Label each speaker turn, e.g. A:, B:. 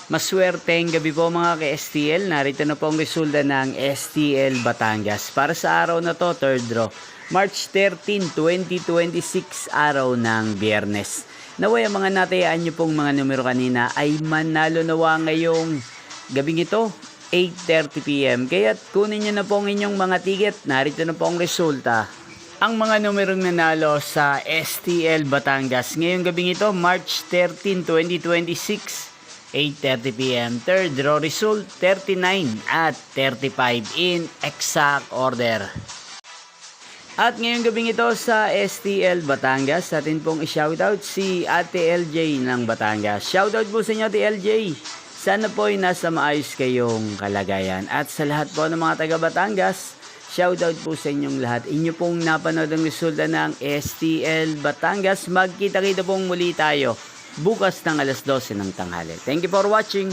A: Maswerteng gabi po mga ka-STL. Narito na po ang resulta ng STL Batangas. Para sa araw na to, third draw. March 13, 2026, araw ng Biyernes. Naway ang mga natayaan nyo pong mga numero kanina ay manalo nawa ngayong gabing ito, 8:30 PM. Kaya kunin nyo na po ang inyong mga ticket. Narito na po ang resulta. Ang mga numerong nanalo sa STL Batangas ngayong gabing ito, March 13, 2026, 8:30 PM. Third draw result 39 at 35 in exact order. At ngayong gabing ito sa STL Batangas, atin pong i-shoutout si Ate LJ ng Batangas. Shoutout po sa inyo, Ate LJ. Sana po ay nasa maayos kayong kalagayan. At sa lahat po ng mga taga Batangas, shoutout po sa inyong lahat. Inyo pong napanood ang resulta ng STL Batangas. Magkita-kita pong muli tayo bukas ng alas 12 ng tanghali. Thank you for watching.